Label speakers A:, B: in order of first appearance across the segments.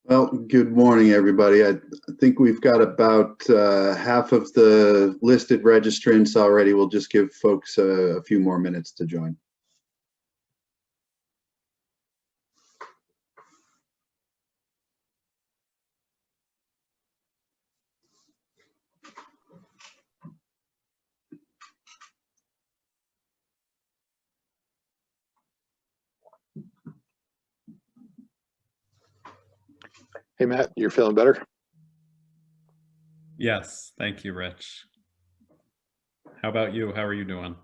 A: Well, good morning, everybody. I think we've got about half of the listed registrants already. We'll just give folks a few more minutes to join.
B: Hey, Matt, you're feeling better?
C: Yes, thank you, Rich. How about you? How are you doing?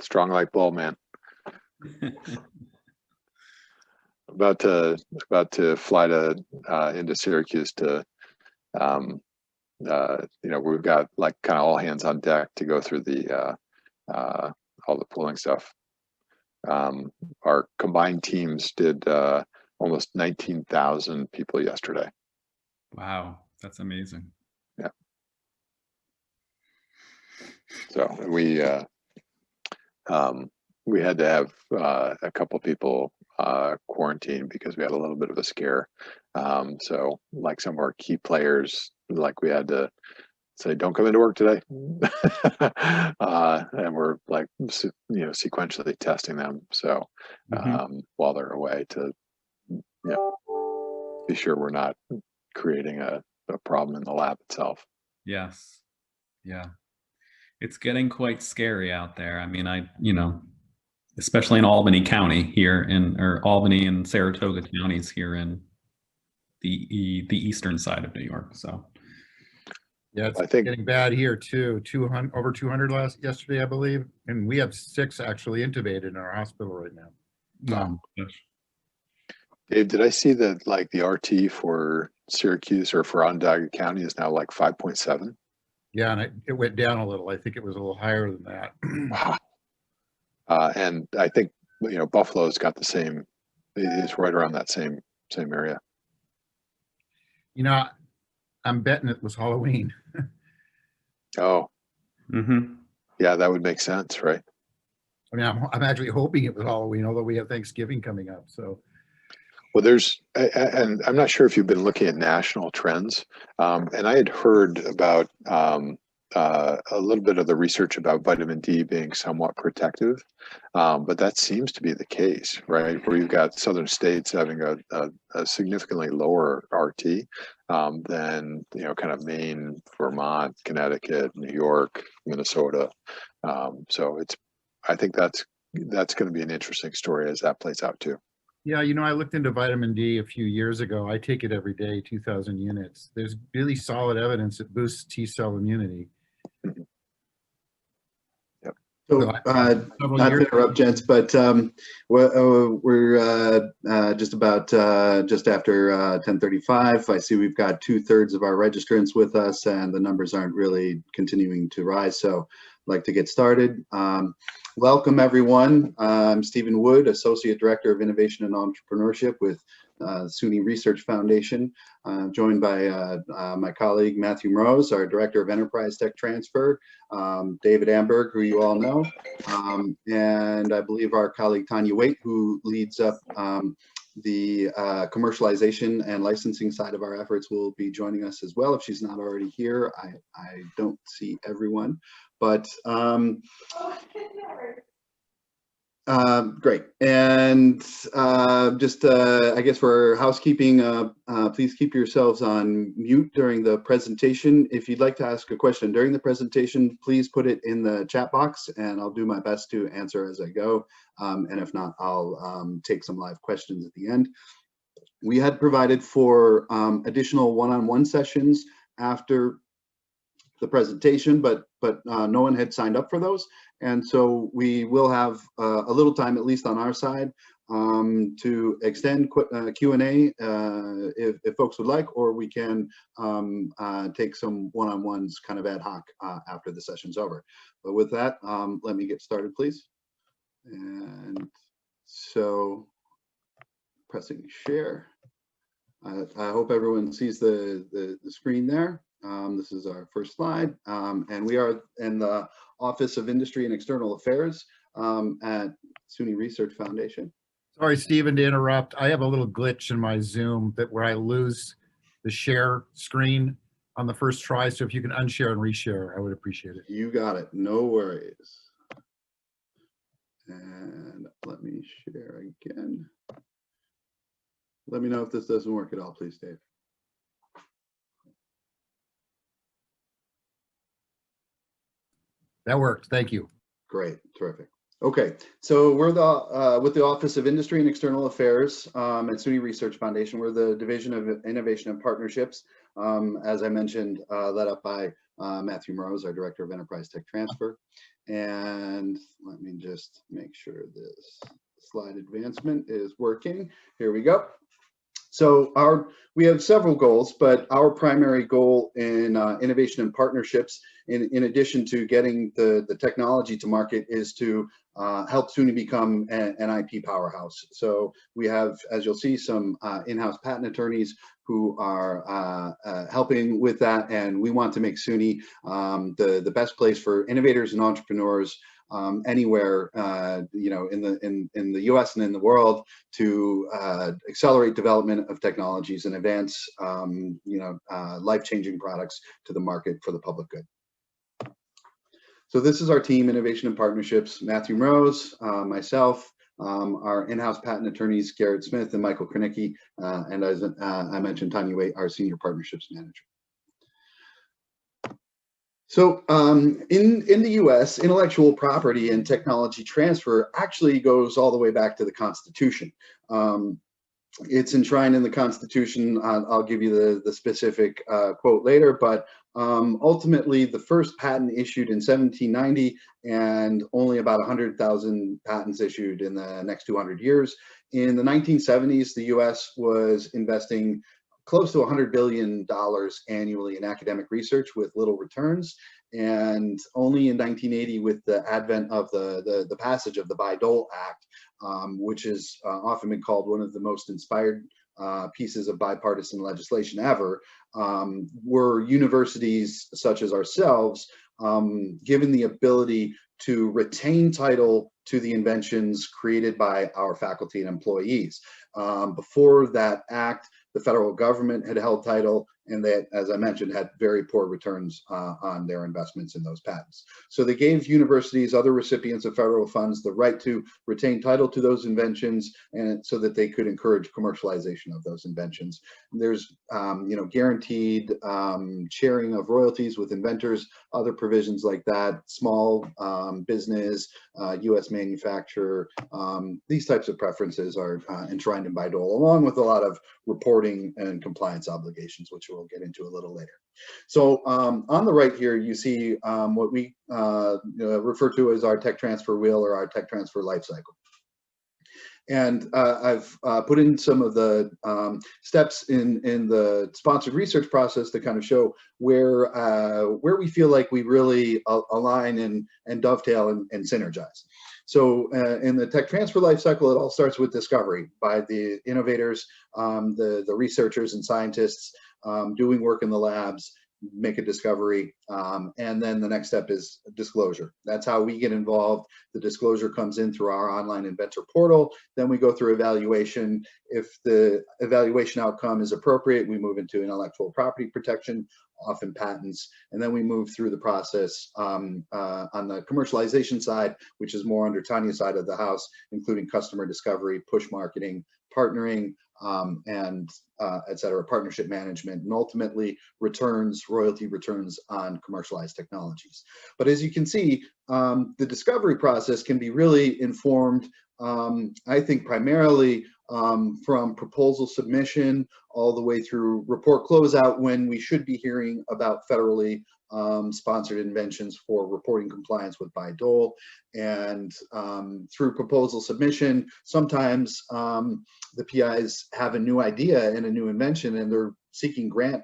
B: Strong like bull, man. About to fly to into Syracuse to we've got like kind of all hands on deck to go through the all the pooling stuff. Our combined teams did almost 19,000 people yesterday.
C: Wow, that's amazing.
B: Yeah. So we had to have a couple people quarantine because we had a little bit of a scare. So like some of our key players, like we had to say, don't come into work today. And we're like, sequentially testing them. So while they're away to, be sure we're not creating a problem in the lab itself.
C: Yes. Yeah. It's getting quite scary out there. I mean, especially in Albany County or Albany and Saratoga counties here in the eastern side of New York. So
D: yeah, it's getting bad here too. Over 200 yesterday, I believe, and we have 6 actually intubated in our hospital right now.
C: Wow.
B: Dave, did I see that like the RT for Syracuse or for Onondaga County is now like 5.7?
D: Yeah, and it went down a little. I think it was a little higher than that.
B: Wow. And I think Buffalo's got the same. It's right around that same area.
D: I'm betting it was Halloween.
B: Oh. Yeah, that would make sense, right?
D: I mean, I'm actually hoping it was Halloween, although we have Thanksgiving coming up. So.
B: Well, and I'm not sure if you've been looking at national trends, and I had heard about a little bit of the research about vitamin D being somewhat protective, but that seems to be the case, right? Where you've got southern states having a significantly lower RT than kind of Maine, Vermont, Connecticut, New York, Minnesota. So I think that's going to be an interesting story as that plays out too.
D: Yeah, I looked into vitamin D a few years ago. I take it every day, 2,000 units. There's really solid evidence it boosts T-cell immunity.
A: Yep. So, not to interrupt, gents, but we're just after 10:35. I see we've got 2/3 of our registrants with us, and the numbers aren't really continuing to rise. So, I'd like to get started. Welcome, everyone. I'm Stephen Wood, Associate Director of Innovation and Entrepreneurship with SUNY Research Foundation, joined by my colleague Matthew Morose, our Director of Enterprise Tech Transfer, David Amberg, who you all know, and I believe our colleague Tanya Waite, who leads up the commercialization and licensing side of our efforts, will be joining us as well. If she's not already here, I don't see everyone, but great. And I guess for housekeeping, please keep yourselves on mute during the presentation. If you'd like to ask a question during the presentation, please put it in the chat box and I'll do my best to answer as I go. And if not, I'll take some live questions at the end. We had provided for additional one-on-one sessions after the presentation, but no one had signed up for those. And so we will have a little time, at least on our side, to extend Q&A if folks would like, or we can take some one-on-ones kind of ad hoc after the session's over. But with that, let me get started, please. And so pressing share. I hope everyone sees the screen there. This is our first slide, and we are in the Office of Industry and External Affairs at SUNY Research Foundation.
D: Sorry, Stephen, to interrupt. I have a little glitch in my Zoom where I lose the share screen on the first try. So if you can unshare and reshare, I would appreciate it.
A: You got it. No worries. And let me share again. Let me know if this doesn't work at all, please, Dave.
D: That worked. Thank you.
A: Great. Terrific. Okay, so we're with the Office of Industry and External Affairs at SUNY Research Foundation. We're the Division of Innovation and Partnerships, as I mentioned, led up by Matthew Morose, our Director of Enterprise Tech Transfer. And let me just make sure this slide advancement is working. Here we go. So we have several goals, but our primary goal in innovation and partnerships, in addition to getting the technology to market, is to help SUNY become an IP powerhouse. So we have, as you'll see, some in-house patent attorneys who are helping with that, and we want to make SUNY the best place for innovators and entrepreneurs anywhere, you know, in the U.S. and in the world, to accelerate development of technologies and advance, you know, life-changing products to the market for the public good. So this is our team, Innovation and Partnerships: Matthew Morose, myself, our in-house patent attorneys, Garrett Smith and Michael Krenicki, and as I mentioned, Tanya Waite, our Senior Partnerships Manager. So in the US, intellectual property and technology transfer actually goes all the way back to the Constitution. It's enshrined in the Constitution. I'll give you the specific quote later, but ultimately the first patent issued in 1790, and only about 100,000 patents issued in the next 200 years. In the 1970s, the US was investing close to $100 billion annually in academic research with little returns. And only in 1980, with the advent of the passage of the Bayh-Dole Act, which has often been called one of the most inspired pieces of bipartisan legislation ever, were universities such as ourselves given the ability to retain title to the inventions created by our faculty and employees. Before that act, the federal government had held title, and they, as I mentioned, had very poor returns on their investments in those patents. So they gave universities, other recipients of federal funds, the right to retain title to those inventions, and so that they could encourage commercialization of those inventions. There's you know, guaranteed sharing of royalties with inventors, other provisions like that, small business, U.S. manufacturer. These types of preferences are enshrined in Bayh-Dole, along with a lot of reporting and compliance obligations, which we'll get into a little later. So on the right here, you see what we refer to as our tech transfer wheel, or our tech transfer life cycle. And I've put in some of the steps in the sponsored research process to kind of show where we feel like we really align and dovetail and synergize. So in the tech transfer life cycle, it all starts with discovery by the innovators, the researchers and scientists doing work in the labs, make a discovery, and then the next step is disclosure. That's how we get involved. The disclosure comes in through our online Inventor Portal. Then we go through evaluation. If the evaluation outcome is appropriate, we move into intellectual property protection, often patents, and then we move through the process on the commercialization side, which is more under Tanya's side of the house, including customer discovery, push marketing, partnering, and et cetera, partnership management, and ultimately royalty returns on commercialized technologies. But as you can see, the discovery process can be really informed, I think, primarily from proposal submission all the way through report closeout, when we should be hearing about federally sponsored inventions for reporting compliance with Bayh-Dole, and through proposal submission. Sometimes the PIs have a new idea and a new invention, and they're seeking grant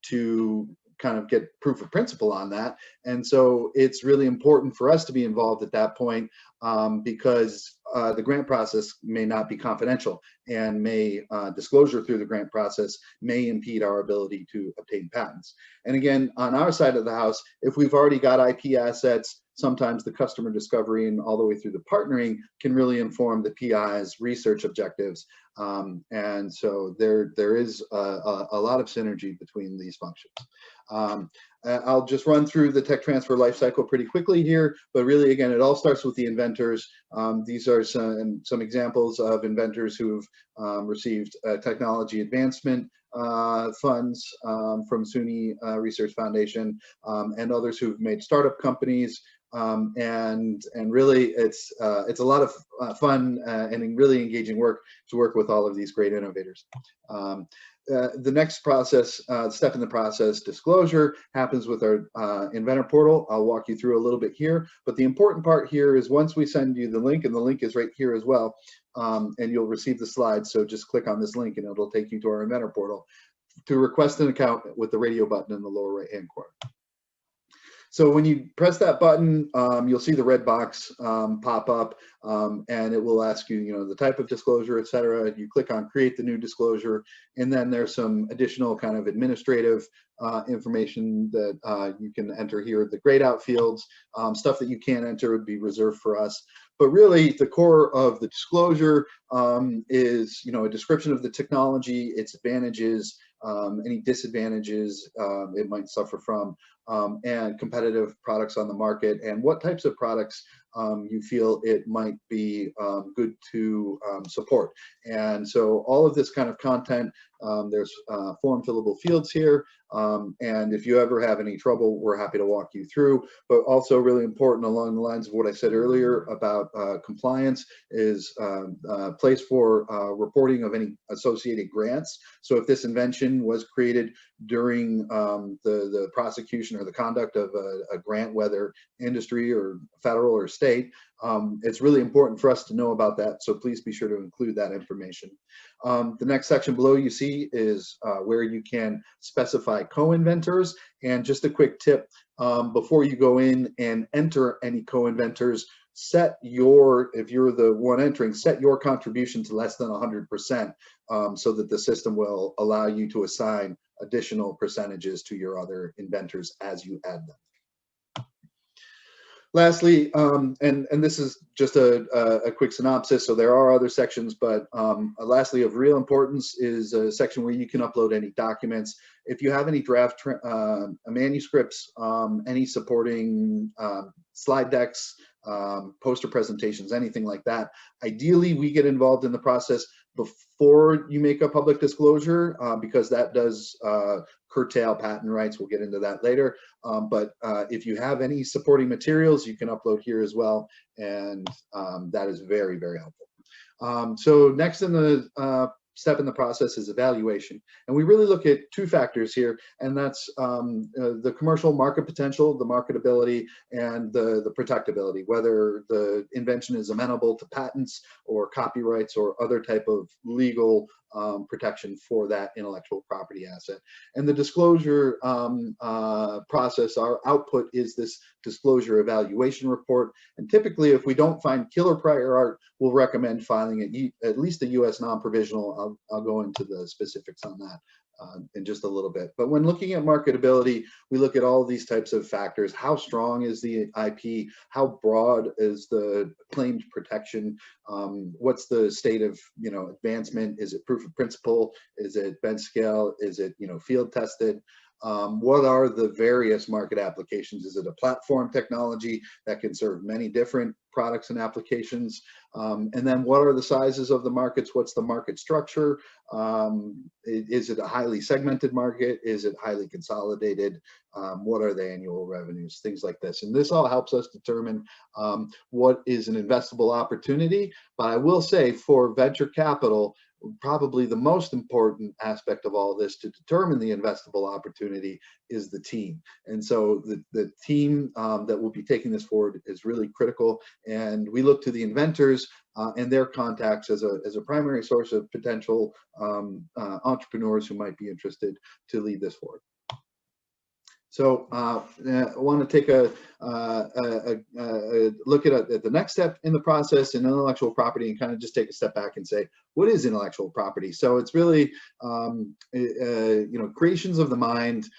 A: to kind of get proof of principle on that. And so it's really important for us to be involved at that point, because the grant process may not be confidential, and disclosure through the grant process may impede our ability to obtain patents. And again, on our side of the house, if we've already got IP assets, sometimes the customer discovery and all the way through the partnering can really inform the PI's research objectives. And so there is a lot of synergy between these functions. I'll just run through the tech transfer lifecycle pretty quickly here, but really, again, it all starts with the inventors. These are some examples of inventors who've received technology advancement funds from SUNY Research Foundation, and others who've made startup companies. And really, it's a lot of fun and really engaging work to work with all of these great innovators. The next process, step in the process, disclosure, happens with our Inventor Portal. I'll walk you through a little bit here, but the important part here is once we send you the link, and the link is right here as well, and you'll receive the slides, so just click on this link and it'll take you to our Inventor Portal to request an account with the radio button in the lower right-hand corner. So when you press that button, you'll see the red box pop up, and it will ask you, the type of disclosure, et cetera. You click on create the new disclosure, and then there's some additional kind of administrative information that you can enter here. The grayed out fields, stuff that you can't enter would be reserved for us. But really, the core of the disclosure is, a description of the technology, its advantages, any disadvantages it might suffer from, and competitive products on the market, and what types of products you feel it might be good to support. And so all of this kind of content, there's form fillable fields here, and if you ever have any trouble, we're happy to walk you through. But also really important along the lines of what I said earlier about compliance is a place for reporting of any associated grants. So if this invention was created during the prosecution or the conduct of a grant, whether industry or federal or state, it's really important for us to know about that. So please be sure to include that information. The next section below you see is where you can specify co-inventors. And just a quick tip, before you go in and enter any co-inventors, if you're the one entering, set your contribution to less than 100%, so that the system will allow you to assign additional percentages to your other inventors as you add them. Lastly, and this is just a quick synopsis, so there are other sections, but lastly of real importance is a section where you can upload any documents. If you have any draft manuscripts, any supporting slide decks, poster presentations, anything like that, ideally we get involved in the process before you make a public disclosure, because that does curtail patent rights. We'll get into that later. But if you have any supporting materials, you can upload here as well, and that is very, very helpful. So next in the step in the process is evaluation. And we really look at two factors here, and that's the commercial market potential, the marketability, and the protectability, whether the invention is amenable to patents or copyrights or other type of legal protection for that intellectual property asset. And the disclosure process, our output is this disclosure evaluation report. And typically, if we don't find killer prior art, we'll recommend filing at least a US non-provisional. I'll go into the specifics on that in just a little bit. But when looking at marketability, we look at all these types of factors. How strong is the IP? How broad is the claimed protection? What's the state of advancement? Is it proof of principle? Is it bench scale? Is it field tested? What are the various market applications? Is it a platform technology that can serve many different products and applications? And then what are the sizes of the markets? What's the market structure? Is it a highly segmented market? Is it highly consolidated? What are the annual revenues? Things like this. And this all helps us determine what is an investable opportunity. But I will say for venture capital, probably the most important aspect of all this to determine the investable opportunity is the team. And so the team that will be taking this forward is really critical. And we look to the inventors and their contacts as a primary source of potential entrepreneurs who might be interested to lead this forward. So I want to take a look at the next step in the process in intellectual property and kind of just take a step back and say, what is intellectual property? So it's really, creations of the mind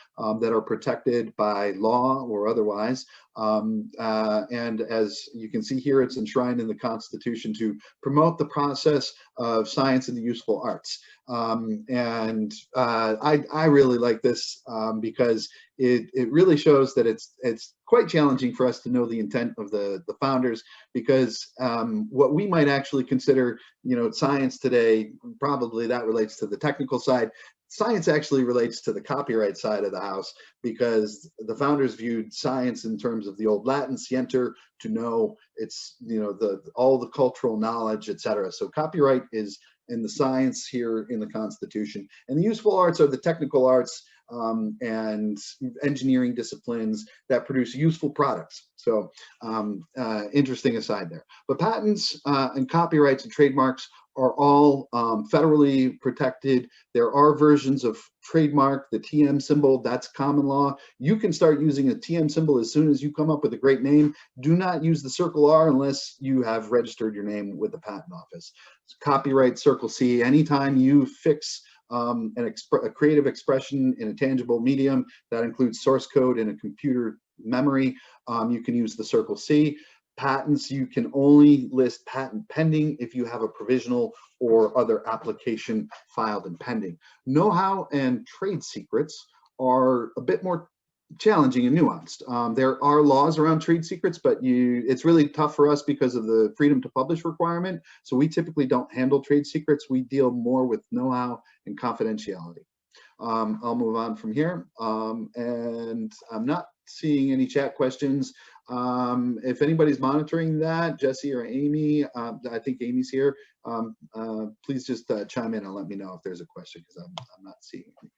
A: that are protected by law or otherwise. And as you can see here, it's enshrined in the Constitution to promote the process of science and the useful arts. I really like this because it really shows that it's quite challenging for us to know the intent of the founders, because what we might actually consider, science today, probably that relates to the technical side. Science actually relates to the copyright side of the house, because the founders viewed science in terms of the old Latin scienter, to know. It's, all the cultural knowledge, etc. So copyright is in the science here in the Constitution, and the useful arts are the technical arts and engineering disciplines that produce useful products. So interesting aside there. But patents and copyrights and trademarks are all federally protected. There are versions of trademark, the TM symbol, that's common law. You can start using a TM symbol as soon as you come up with a great name. Do not use the circle R unless you have registered your name with the patent office. Copyright, circle C, anytime you fix a creative expression in a tangible medium, that includes source code in a computer memory, you can use the circle C. Patents, you can only list patent pending if you have a provisional or other application filed and pending. Know-how and trade secrets are a bit more challenging and nuanced. There are laws around trade secrets, but it's really tough for us because of the freedom to publish requirement. So we typically don't handle trade secrets. We deal more with know-how and confidentiality. I'll move on from here. And I'm not seeing any chat questions. If anybody's monitoring that, Jesse or Amy, I think Amy's here, please just chime in and let me know if there's a question, because I'm not seeing anything.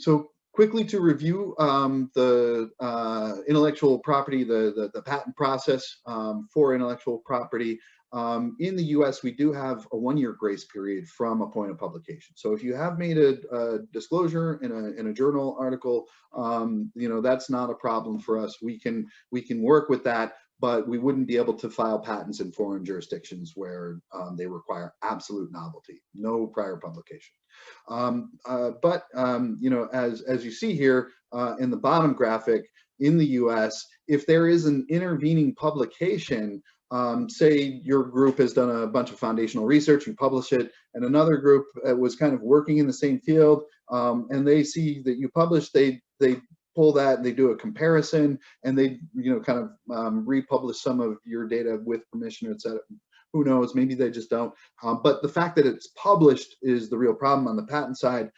A: So quickly to review the intellectual property, the patent process for intellectual property. In the US, we do have a 1-year grace period from a point of publication. So if you have made a disclosure in a journal article, that's not a problem for us. We can work with that, but we wouldn't be able to file patents in foreign jurisdictions where they require absolute novelty, no prior publication. As you see here in the bottom graphic, in the US, if there is an intervening publication, say your group has done a bunch of foundational research, you publish it, and another group was kind of working in the same field, and they see that you publish, they pull that and they do a comparison, and they kind of republish some of your data with permission, etc. Who knows, maybe they just don't. But the fact that it's published is the real problem on the patent side,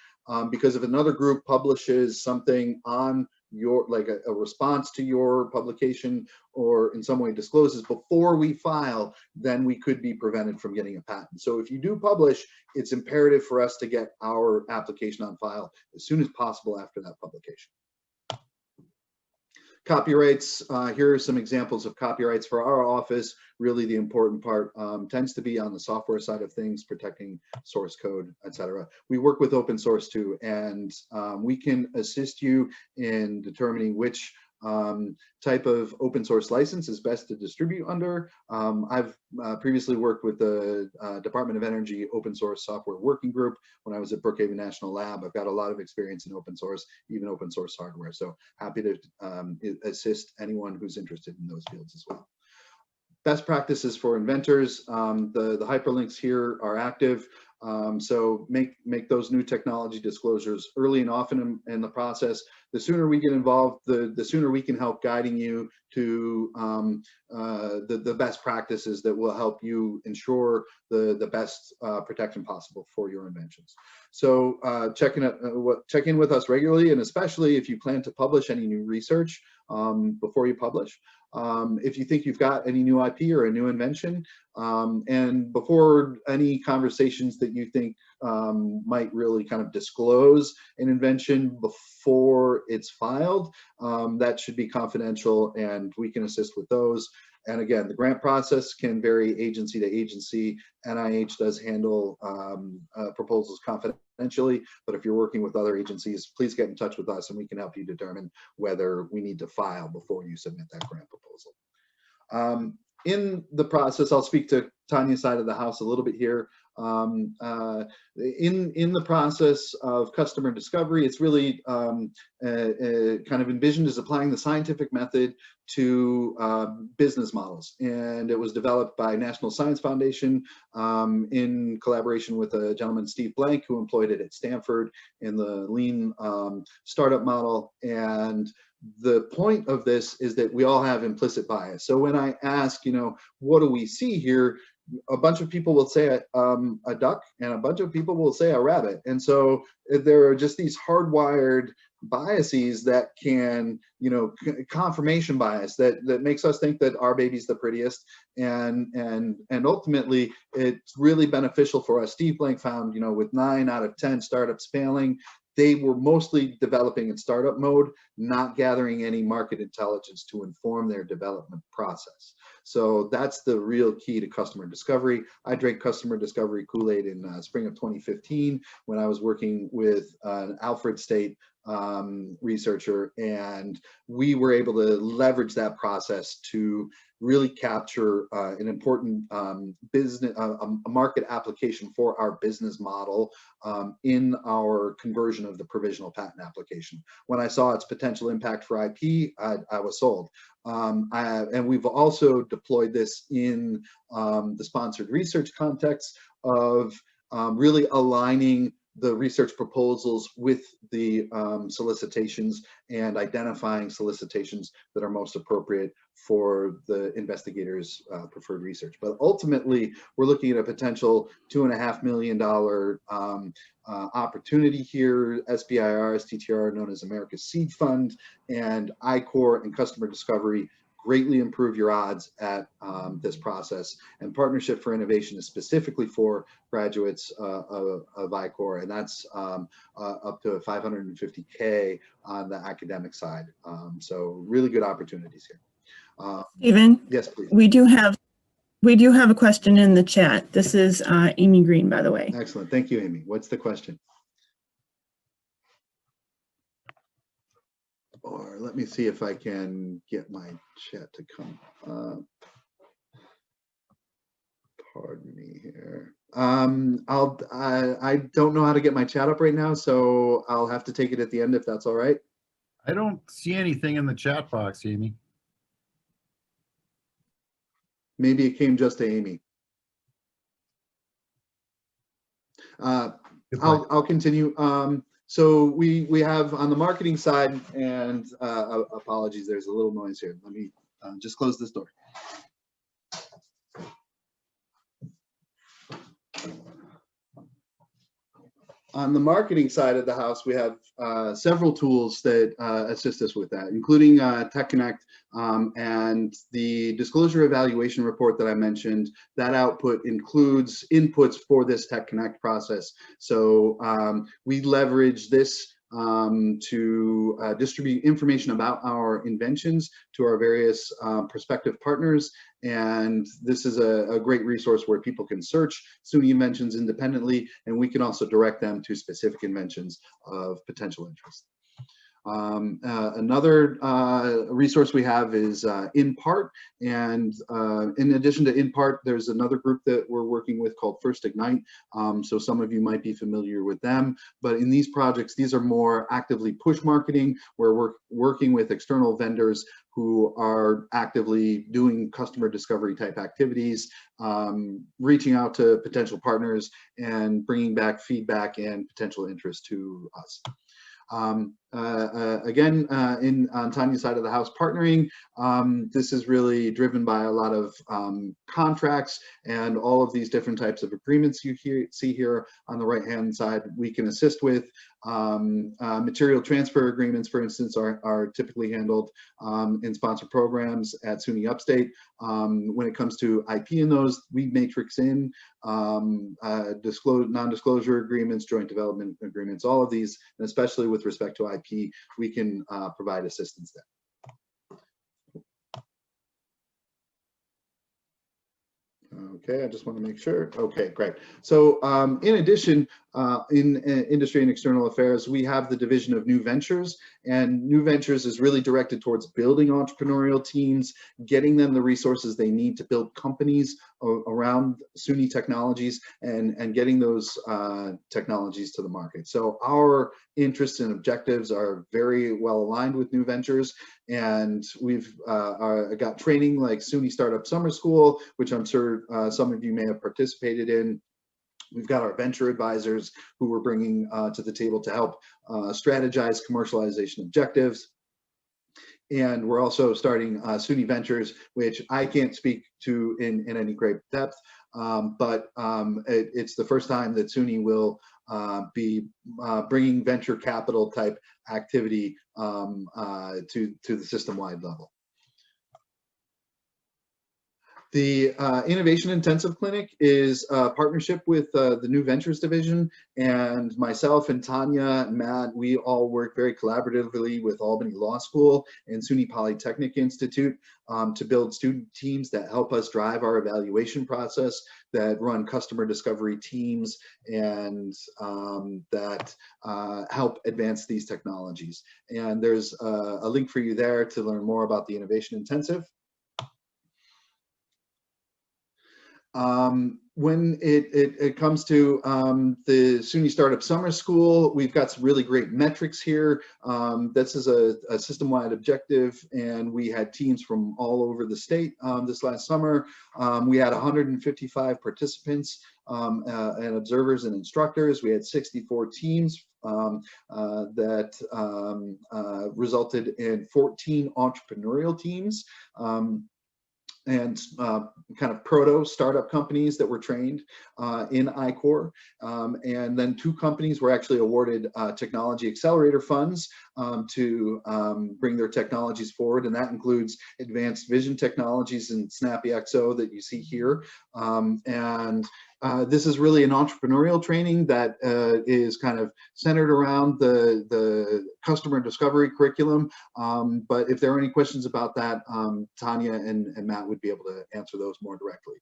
A: because if another group publishes something on your, like a response to your publication, or in some way discloses before we file, then we could be prevented from getting a patent. So if you do publish, it's imperative for us to get our application on file as soon as possible after that publication. Copyrights, here are some examples of copyrights for our office. Really the important part tends to be on the software side of things, protecting source code, etc. We work with open source too, and we can assist you in determining which type of open source license is best to distribute under. I've previously worked with the Department of Energy Open Source Software Working Group when I was at Brookhaven National Lab. I've got a lot of experience in open source, even open source hardware. So happy to assist anyone who's interested in those fields as well. Best practices for inventors. The hyperlinks here are active. So make those new technology disclosures early and often in the process. The sooner we get involved, the sooner we can help guiding you to the best practices that will help you ensure the best protection possible for your inventions. So check in with us regularly, and especially if you plan to publish any new research before you publish. If you think you've got any new IP or a new invention, and before any conversations that you think might really kind of disclose an invention before it's filed, that should be confidential, and we can assist with those. And again, the grant process can vary agency to agency. NIH does handle proposals confidentially, but if you're working with other agencies, please get in touch with us and we can help you determine whether we need to file before you submit that grant proposal. In the process, I'll speak to Tanya's side of the house a little bit here. In the process of customer discovery, it's really kind of envisioned as applying the scientific method to business models. And it was developed by National Science Foundation in collaboration with a gentleman, Steve Blank, who employed it at Stanford in the lean startup model. And the point of this is that we all have implicit bias. So when I ask, you know, what do we see here? A bunch of people will say a duck, and a bunch of people will say a rabbit. And so there are just these hardwired biases that can, you know, confirmation bias that makes us think that our baby's the prettiest, and ultimately it's really beneficial for us. Steve Blank found, you know, with 9 out of 10 startups failing, they were mostly developing in startup mode, not gathering any market intelligence to inform their development process. So that's the real key to customer discovery. I drank customer discovery KoolAid in spring of 2015 when I was working with an Alfred State researcher, and we were able to leverage that process to really capture an important business, a market application for our business model in our conversion of the provisional patent application. When I saw its potential impact for IP, I was sold. And we've also deployed this in the sponsored research context of really aligning the research proposals with the solicitations and identifying solicitations that are most appropriate for the investigator's preferred research. But ultimately, we're looking at a potential $2.5 million opportunity here. SBIR, STTR, known as America's Seed Fund, and I-Core and customer discovery greatly improve your odds at this process. And Partnership for Innovation is specifically for graduates of I-Core, and that's up to $550K on the academic side. So really good opportunities here.
E: Stephen?
A: Yes, please.
E: We do have a question in the chat. This is Amy Green, by the way.
A: Excellent. Thank you, Amy. What's the question? Or let me see if I can get my chat to come up. Pardon me here. I don't know how to get my chat up right now, so I'll have to take it at the end if that's all right.
D: I don't see anything in the chat box, Amy.
A: Maybe it came just to Amy. I'll continue. So we have on the marketing side, and apologies, there's a little noise here. Let me just close this door. On the marketing side of the house, we have several tools that assist us with that, including Tech Connect and the disclosure evaluation report that I mentioned. That output includes inputs for this Tech Connect process. So we leverage this to distribute information about our inventions to our various prospective partners. And this is a great resource where people can search SUNY inventions independently, and we can also direct them to specific inventions of potential interest. Another resource we have is InPart, and in addition to InPart, there's another group that we're working with called First Ignite. So some of you might be familiar with them, but in these projects, these are more actively push marketing, where we're working with external vendors who are actively doing customer discovery type activities, reaching out to potential partners and bringing back feedback and potential interest to us. Again, on Tanya's side of the house, partnering, this is really driven by a lot of contracts and all of these different types of agreements you see here on the right hand side. We can assist with material transfer agreements, for instance, are typically handled in sponsored programs at SUNY Upstate. When it comes to IP in those, we matrix in non-disclosure agreements, joint development agreements, all of these, and especially with respect to IP, we can provide assistance there. Okay, I just want to make sure. Okay, great. So in addition, in Industry and External Affairs, we have the division of New Ventures, and New Ventures is really directed towards building entrepreneurial teams, getting them the resources they need to build companies around SUNY technologies, and getting those technologies to the market. So our interests and objectives are very well aligned with New Ventures, and we've got training like SUNY Startup Summer School, which I'm sure some of you may have participated in. We've got our venture advisors who we're bringing to the table to help strategize commercialization objectives. And we're also starting SUNY Ventures, which I can't speak to in any great depth, but it's the first time that SUNY will be bringing venture capital type activity to the system-wide level. The Innovation Intensive Clinic is a partnership with the New Ventures Division, and myself and Tanya and Matt, we all work very collaboratively with Albany Law School and SUNY Polytechnic Institute to build student teams that help us drive our evaluation process, that run customer discovery teams, and that help advance these technologies. And there's a link for you there to learn more about the Innovation Intensive. When it comes to the SUNY Startup Summer School, we've got some really great metrics here. This is a system-wide objective, and we had teams from all over the state this last summer. We had 155 participants and observers and instructors. We had 64 teams that resulted in 14 entrepreneurial teams. And kind of proto startup companies that were trained in I-Core. And then 2 companies were actually awarded technology accelerator funds to bring their technologies forward. And that includes Advanced Vision Technologies and SnappyXO that you see here. This is really an entrepreneurial training that is kind of centered around the customer discovery curriculum. But if there are any questions about that, Tanya and Matt would be able to answer those more directly.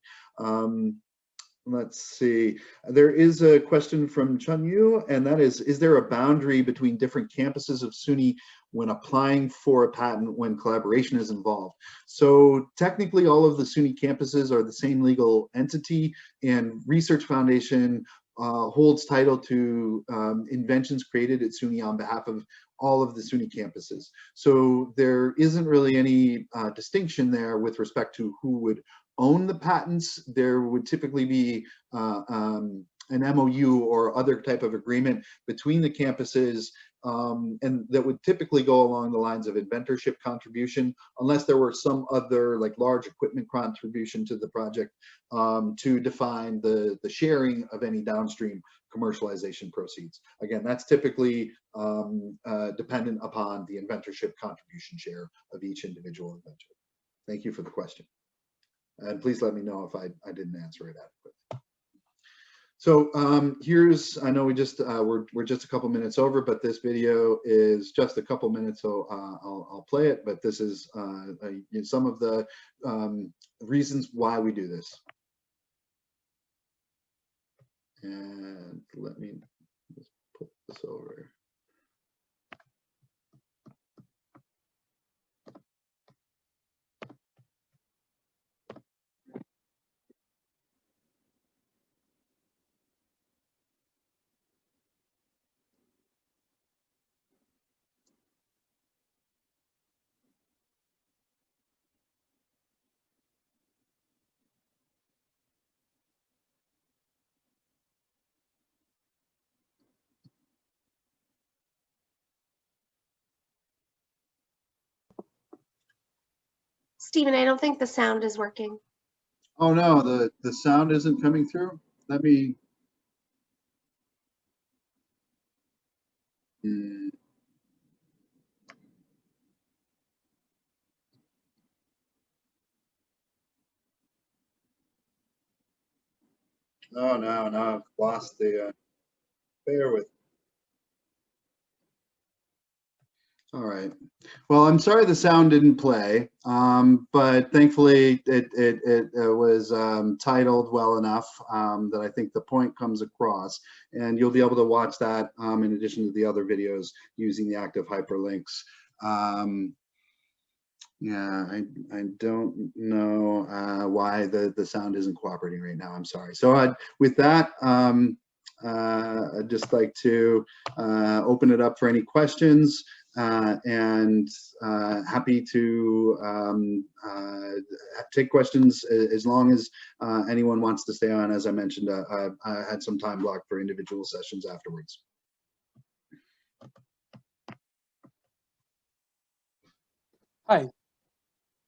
A: Let's see. There is a question from Chun Yu, and that is there a boundary between different campuses of SUNY when applying for a patent when collaboration is involved? So technically all of the SUNY campuses are the same legal entity, and Research Foundation holds title to inventions created at SUNY on behalf of all of the SUNY campuses. So there isn't really any distinction there with respect to who would own the patents. There would typically be an MOU or other type of agreement between the campuses, and that would typically go along the lines of inventorship contribution, unless there were some other like large equipment contribution to the project to define the sharing of any downstream commercialization proceeds. Again, that's typically dependent upon the inventorship contribution share of each individual inventor. Thank you for the question. And please let me know if I didn't answer it adequately. So here's, I know we're just a couple minutes over, but this video is just a couple minutes, so I'll play it. But this is some of the reasons why we do this. And let me just put this over.
F: Stephen, I don't think the sound is working.
A: Oh no, the sound isn't coming through. Let me. Oh no, I've lost the. Bear with. All right. Well, I'm sorry the sound didn't play, but thankfully it was titled well enough that I think the point comes across, and you'll be able to watch that in addition to the other videos using the active hyperlinks. Yeah, I don't know why the sound isn't cooperating right now. I'm sorry. So with that, I'd just like to open it up for any questions. And happy to take questions as long as anyone wants to stay on. As I mentioned, I had some time blocked for individual sessions afterwards.
G: Hi, can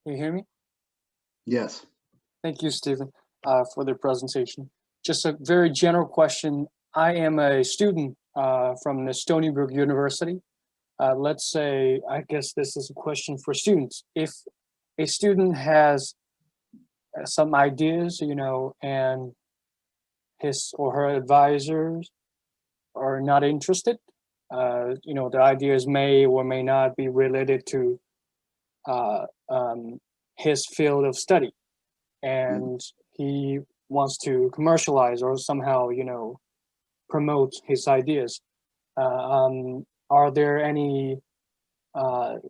G: you hear me?
A: Yes.
G: Thank you, Stephen, for the presentation. Just a very general question. I am a student from the Stony Brook University. Let's say, I guess this is a question for students. If a student has some ideas, you know, and his or her advisors are not interested, you know, the ideas may or may not be related to his field of study, and he wants to commercialize or somehow, you know, promote his ideas. Are there any, you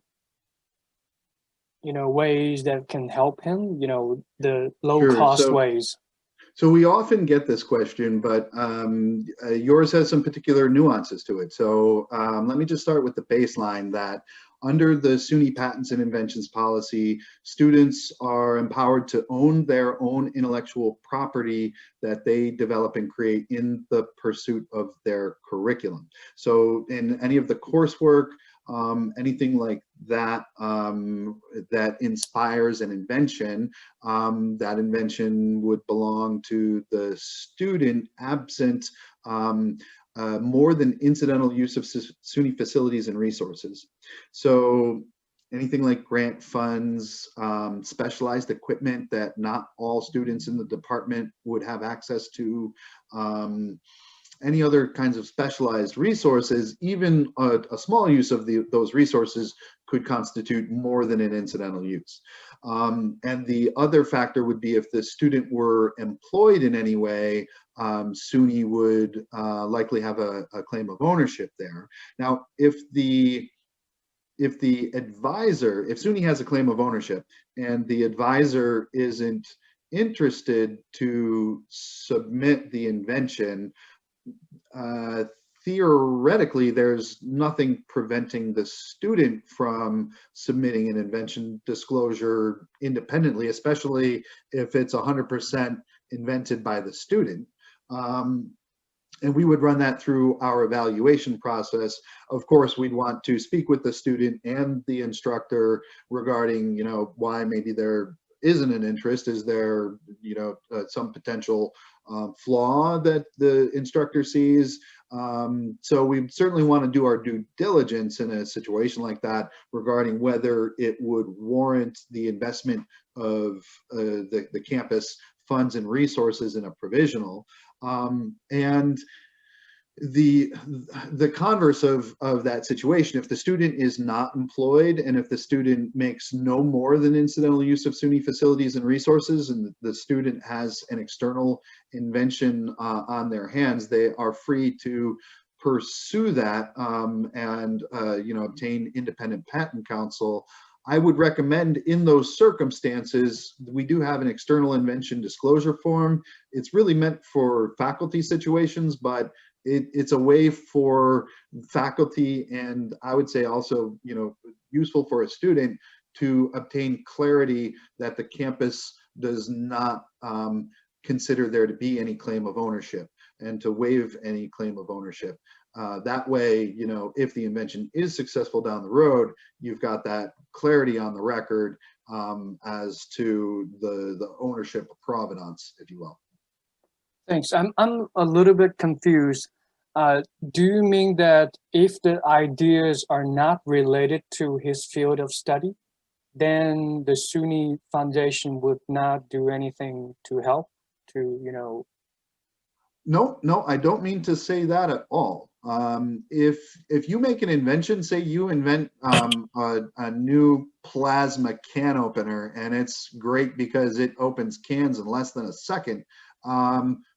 G: know, ways that can help him, you know, the low-cost ways?
A: So we often get this question, but yours has some particular nuances to it. So let me just start with the baseline that under the SUNY Patents and Inventions policy, students are empowered to own their own intellectual property that they develop and create in the pursuit of their curriculum. So in any of the coursework, anything like that that inspires an invention, that invention would belong to the student absent more than incidental use of SUNY facilities and resources. So anything like grant funds, specialized equipment that not all students in the department would have access to, any other kinds of specialized resources, even a small use of those resources could constitute more than an incidental use. And the other factor would be if the student were employed in any way, SUNY would likely have a claim of ownership there. Now, if SUNY has a claim of ownership and the advisor isn't interested to submit the invention, theoretically, there's nothing preventing the student from submitting an invention disclosure independently, especially if it's 100% invented by the student. And we would run that through our evaluation process. Of course, we'd want to speak with the student and the instructor regarding, you know, why maybe there isn't an interest. Is there, you know, some potential flaw that the instructor sees? So we certainly want to do our due diligence in a situation like that regarding whether it would warrant the investment of the campus funds and resources in a provisional. And the converse of that situation, if the student is not employed and if the student makes no more than incidental use of SUNY facilities and resources, and the student has an external invention on their hands, they are free to pursue that and you know, obtain independent patent counsel. I would recommend in those circumstances, we do have an external invention disclosure form. It's really meant for faculty situations, but it's a way for faculty, and I would say also, you know, useful for a student to obtain clarity that the campus does not consider there to be any claim of ownership and to waive any claim of ownership. That way, you know, if the invention is successful down the road, you've got that clarity on the record as to the ownership of provenance, if you will.
G: Thanks. I'm a little bit confused. Do you mean that if the ideas are not related to his field of study, then the SUNY Foundation would not do anything to help to, you know?
A: No, I don't mean to say that at all. If you make an invention, say you invent a new plasma can opener, and it's great because it opens cans in less than a second,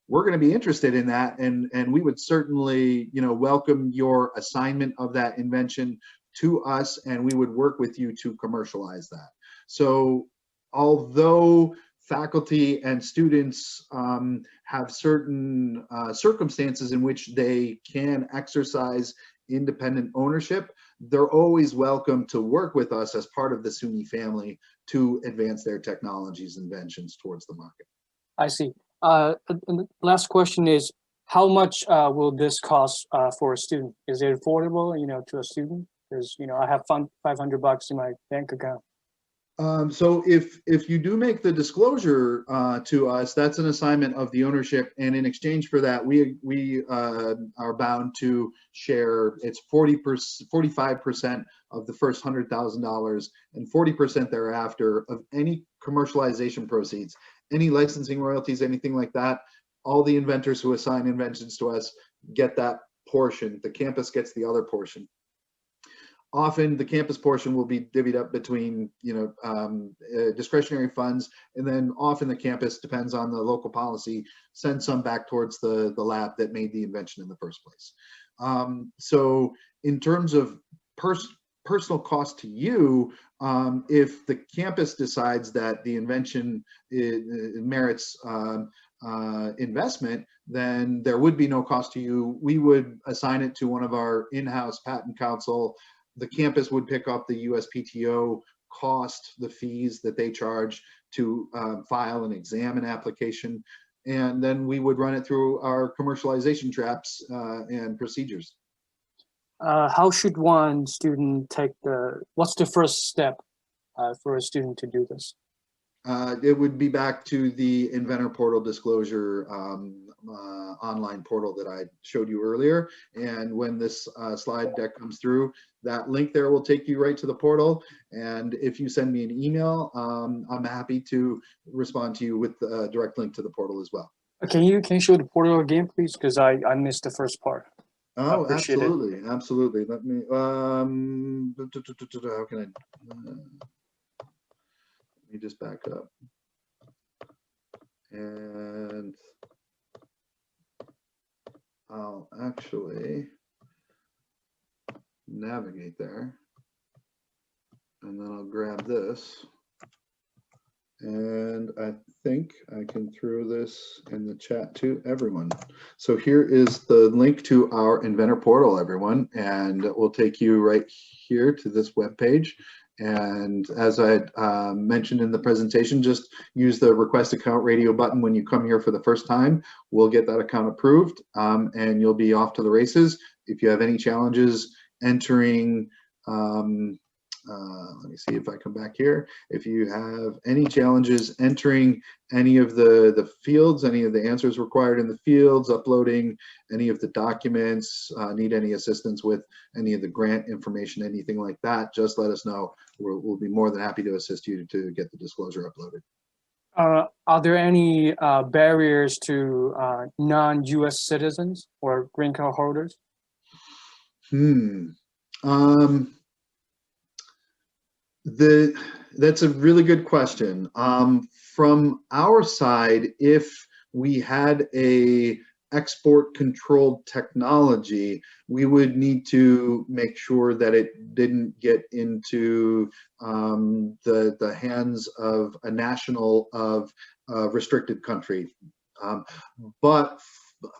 A: we're going to be interested in that, and we would certainly, you know, welcome your assignment of that invention to us, and we would work with you to commercialize that. So although faculty and students have certain circumstances in which they can exercise independent ownership, they're always welcome to work with us as part of the SUNY family to advance their technologies and inventions towards the market.
G: I see. And the last question is, how much will this cost for a student? Is it affordable, you know, to a student? Because, you know, I have $500 in my bank account.
A: So if you do make the disclosure to us, that's an assignment of the ownership, and in exchange for that, we are bound to share. It's 45% of the first $100,000 and 40% thereafter of any commercialization proceeds, any licensing royalties, anything like that. All the inventors who assign inventions to us get that portion. The campus gets the other portion. Often the campus portion will be divvied up between, you know, discretionary funds, and then often the campus, depends on the local policy, sends some back towards the lab that made the invention in the first place. So in terms of personal cost to you, if the campus decides that the invention merits investment, then there would be no cost to you. We would assign it to one of our in-house patent counsel. The campus would pick up the USPTO cost, the fees that they charge to file and examine application, and then we would run it through our commercialization traps and procedures.
G: How should one student take what's the first step for a student to do this?
A: It would be back to the Inventor Portal disclosure online portal that I showed you earlier. And when this slide deck comes through, that link there will take you right to the portal. And if you send me an email, I'm happy to respond to you with a direct link to the portal as well.
G: Can you show the portal again, please? Because I missed the first part.
A: Oh, absolutely, absolutely. Let me, how can I, let me just back up. And I'll actually navigate there, and then I'll grab this, and I think I can throw this in the chat to everyone. So here is the link to our Inventor Portal, everyone, and it will take you right here to this web page. And as I mentioned in the presentation, just use the request account radio button when you come here for the first time. We'll get that account approved, and you'll be off to the races. If you have any challenges entering, let me see if I come back here. If you have any challenges entering any of the fields, any of the answers required in the fields, uploading any of the documents, need any assistance with any of the grant information, anything like that, just let us know. We'll be more than happy to assist you to get the disclosure uploaded.
G: Are there any barriers to non-US citizens or green card holders?
A: That's a really good question. From our side, if we had a export controlled technology, we would need to make sure that it didn't get into the hands of a national of a restricted country. But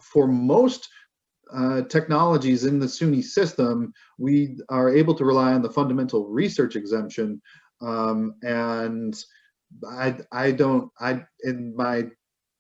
A: for most technologies in the SUNY system, we are able to rely on the fundamental research exemption, and in my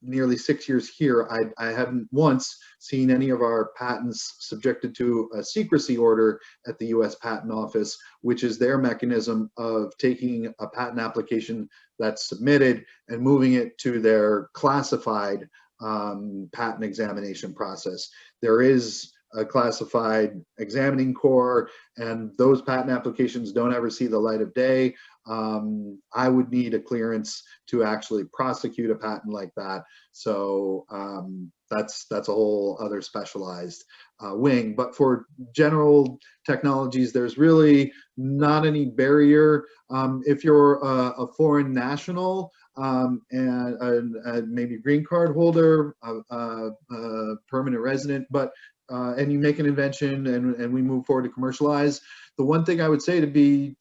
A: nearly 6 years here, I haven't once seen any of our patents subjected to a secrecy order at the US Patent Office, which is their mechanism of taking a patent application that's submitted and moving it to their classified patent examination process. There is a classified examining core, and those patent applications don't ever see the light of day, I would need a clearance to actually prosecute a patent like that. So that's a whole other specialized wing. But for general technologies, there's really not any barrier. If you're a foreign national and maybe green card holder, permanent resident, but and you make an invention and we move forward to commercialize, the one thing I would say to be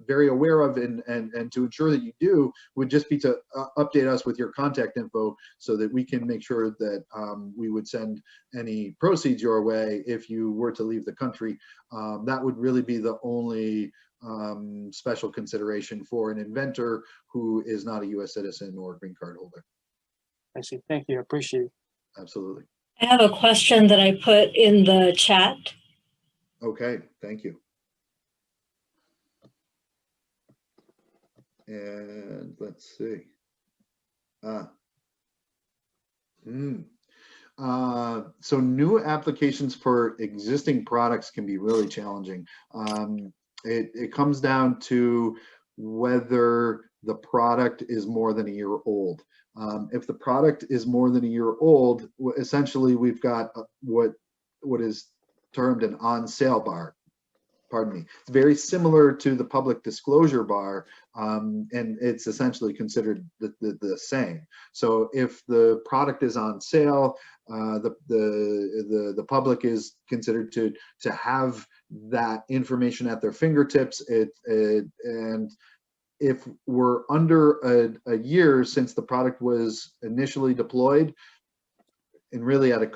A: very aware of and to ensure that you do would just be to update us with your contact info so that we can make sure that we would send any proceeds your way if you were to leave the country. That would really be the only special consideration for an inventor who is not a U.S. citizen or green card holder.
G: I see. Thank you. I appreciate it.
A: Absolutely.
H: I have a question that I put in the chat.
A: Okay, thank you. And let's see. So new applications for existing products can be really challenging. It comes down to whether the product is more than a year old. If the product is more than a year old, essentially we've got what is termed an on-sale bar. Pardon me. It's very similar to the public disclosure bar, and it's essentially considered the same. So if the product is on sale, the public is considered to have that information at their fingertips. And if we're under a year since the product was initially deployed, and really in a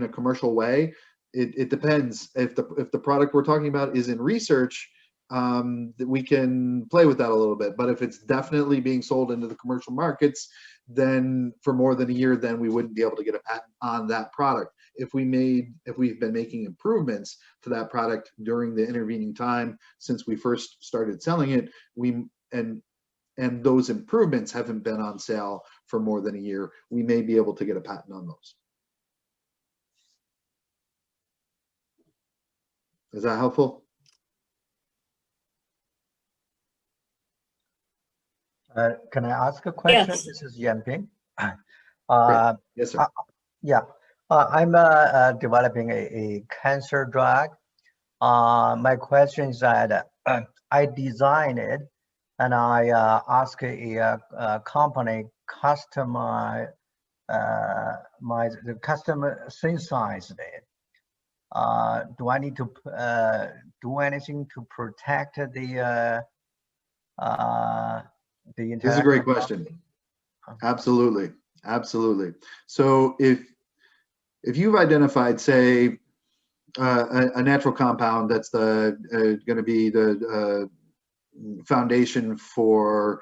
A: commercial way, it depends. If the product we're talking about is in research, that we can play with that a little bit. But if it's definitely being sold into the commercial markets, then for more than a year, then we wouldn't be able to get a patent on that product. If we've been making improvements to that product during the intervening time since we first started selling it, and those improvements haven't been on sale for more than a year, we may be able to get a patent on those. Is that helpful?
I: Can I ask a question?
H: Yes.
I: This is Yanping.
A: Yes, sir.
I: Yeah, I'm developing a cancer drug. My question is that I design it and I ask a company customize the custom synthesize it. Do I need to do anything to protect the
A: This is a great question. Absolutely, absolutely. So if you've identified, say, a natural compound that's going to be the foundation for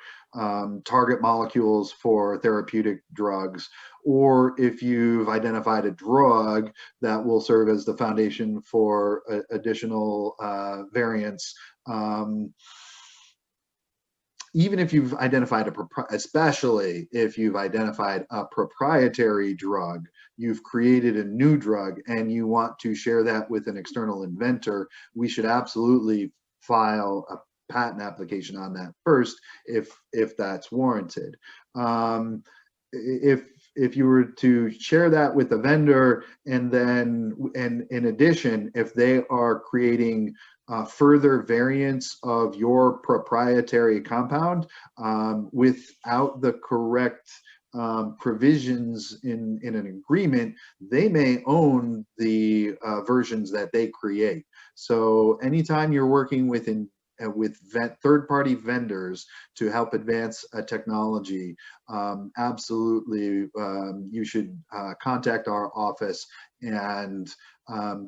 A: target molecules for therapeutic drugs, or if you've identified a drug that will serve as the foundation for additional variants, even if you've identified especially if you've identified a proprietary drug, you've created a new drug and you want to share that with an external inventor, we should absolutely file a patent application on that first if that's warranted. If you were to share that with a vendor, and in addition, if they are creating further variants of your proprietary compound without the correct provisions in an agreement, they may own the versions that they create. So anytime you're working with third-party vendors to help advance a technology, absolutely you should contact our office and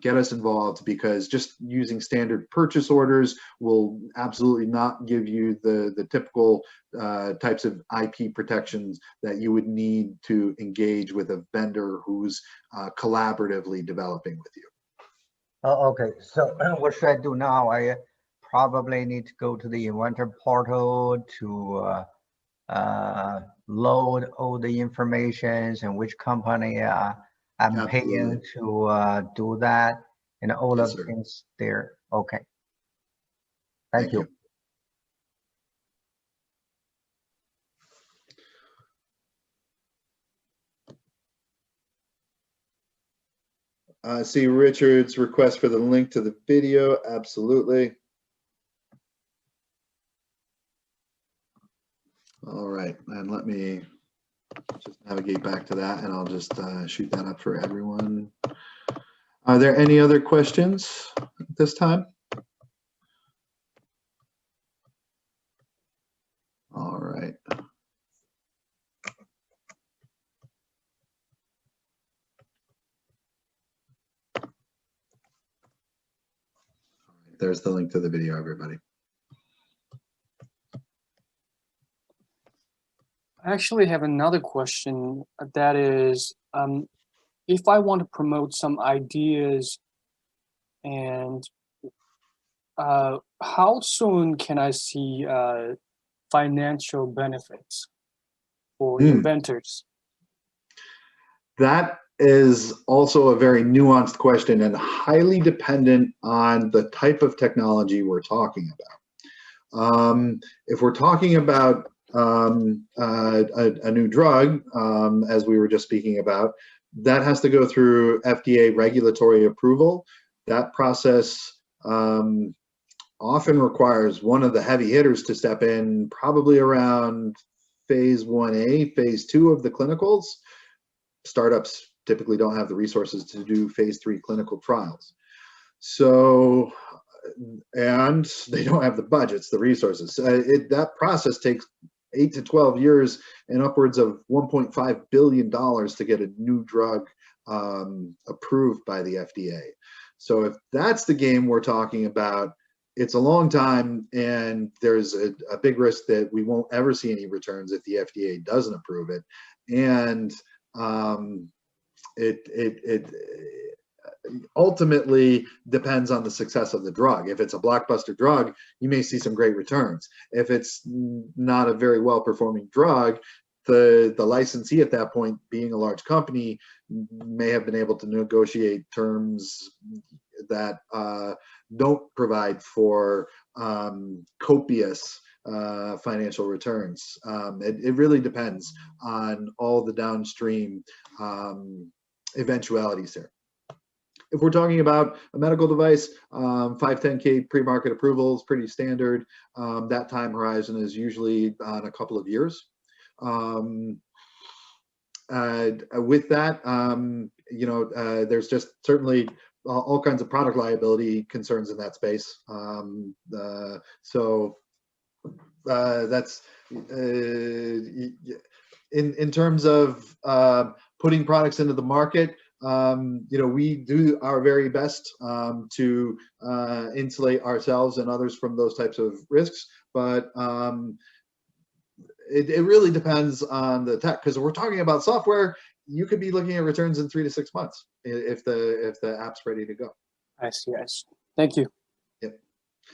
A: get us involved, because just using standard purchase orders will absolutely not give you the typical types of IP protections that you would need to engage with a vendor who's collaboratively developing with you.
I: Oh, okay. So what should I do now? I probably need to go to the Inventor Portal to load all the information and which company I'm paying to do that and all
A: Yes,
I: of
A: sir.
I: things there. Okay. Thank you.
A: I see Richard's request for the link to the video. Absolutely. All right, and let me just navigate back to that, and I'll just shoot that up for everyone. Are there any other questions at this time? All right. There's the link to the video, everybody.
G: I actually have another question that is, if I want to promote some ideas and how soon can I see financial benefits for inventors?
A: That is also a very nuanced question and highly dependent on the type of technology we're talking about. If we're talking about a new drug, as we were just speaking about, that has to go through FDA regulatory approval. That process often requires one of the heavy hitters to step in, probably around phase 1A, phase 2 of the clinicals. Startups typically don't have the resources to do phase 3 clinical trials. So, and they don't have the budgets, the resources. That process takes 8 to 12 years and upwards of $1.5 billion to get a new drug approved by the FDA. So if that's the game we're talking about, it's a long time, and there's a big risk that we won't ever see any returns if the FDA doesn't approve it. And it ultimately depends on the success of the drug. If it's a blockbuster drug, you may see some great returns. If it's not a very well-performing drug, the licensee at that point, being a large company, may have been able to negotiate terms that don't provide for copious financial returns. It really depends on all the downstream eventualities here. If we're talking about a medical device, 510K pre-market approval is pretty standard. That time horizon is usually on a couple of years. With that, there's just certainly all kinds of product liability concerns in that space. That's in terms of putting products into the market. We do our very best to insulate ourselves and others from those types of risks, but it really depends on the tech, because if we're talking about software, you could be looking at returns in 3 to 6 months if the app's ready to go.
G: I see. Thank you.
A: Yep.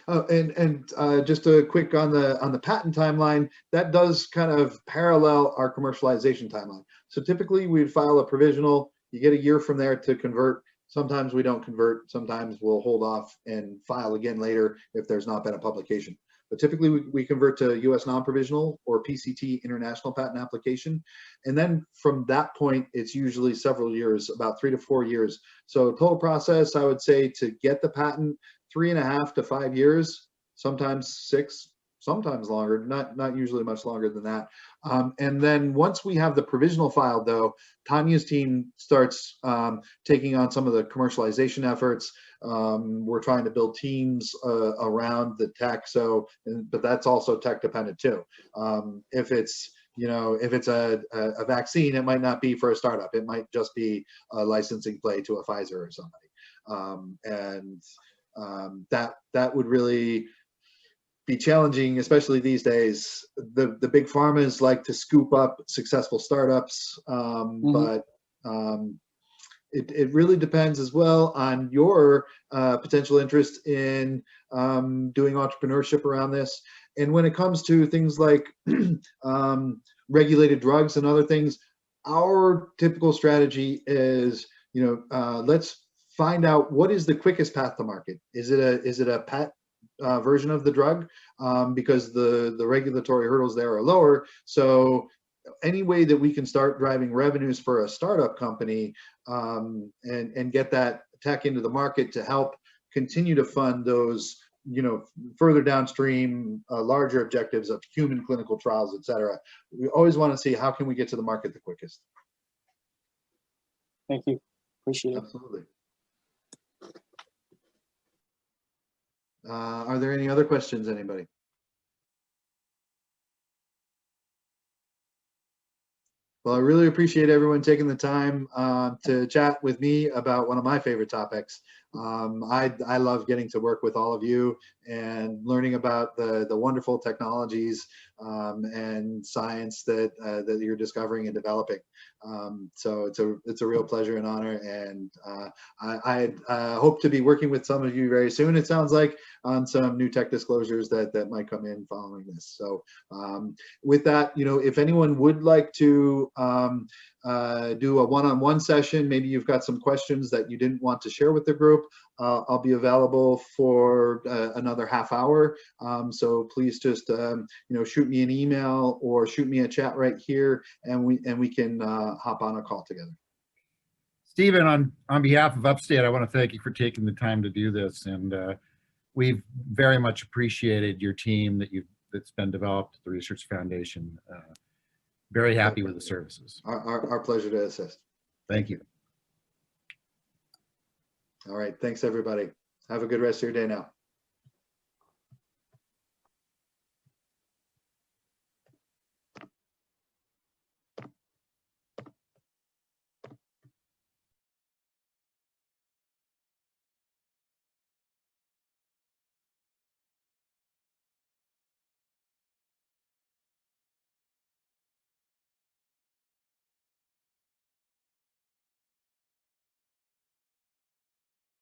A: Oh, and just a quick on the patent timeline, that does kind of parallel our commercialization timeline. So typically we'd file a provisional, you get a year from there to convert. Sometimes we don't convert, sometimes we'll hold off and file again later if there's not been a publication. But typically we convert to US non-provisional or PCT international patent application. And then from that point, it's usually several years, about 3 to 4 years. So total process, I would say, to get the patent, 3.5 to 5 years, sometimes 6, sometimes longer, not usually much longer than that. And then once we have the provisional filed, though, Tanya's team starts taking on some of the commercialization efforts. We're trying to build teams around the tech, but that's also tech dependent too. If it's a vaccine, it might not be for a startup. It might just be a licensing play to a Pfizer or somebody. That would really be challenging, especially these days. The big pharmas like to scoop up successful startups, but it really depends as well on your potential interest in doing entrepreneurship around this. And when it comes to things like regulated drugs and other things, our typical strategy is, let's find out what is the quickest path to market. Is it a PET version of the drug? Because the regulatory hurdles there are lower. So any way that we can start driving revenues for a startup company and get that tech into the market to help continue to fund those, further downstream, larger objectives of human clinical trials, et cetera. We always want to see how can we get to the market the quickest.
G: Thank you. Appreciate it.
A: Absolutely. Are there any other questions, anybody? Well, I really appreciate everyone taking the time to chat with me about one of my favorite topics. I love getting to work with all of you and learning about the wonderful technologies and science that you're discovering and developing. So it's a real pleasure and honor, and I hope to be working with some of you very soon, it sounds like, on some new tech disclosures that might come in following this. So with that, if anyone would like to do a one-on-one session, maybe you've got some questions that you didn't want to share with the group, I'll be available for another half hour. So please just shoot me an email or shoot me a chat right here, and we can hop on a call together.
D: Stephen, on behalf of Upstate, I want to thank you for taking the time to do this, and we've very much appreciated your team that's been developed at the Research Foundation. Very happy with the services.
A: Our pleasure to assist.
D: Thank you.
A: All right, thanks everybody. Have a good rest of your day now.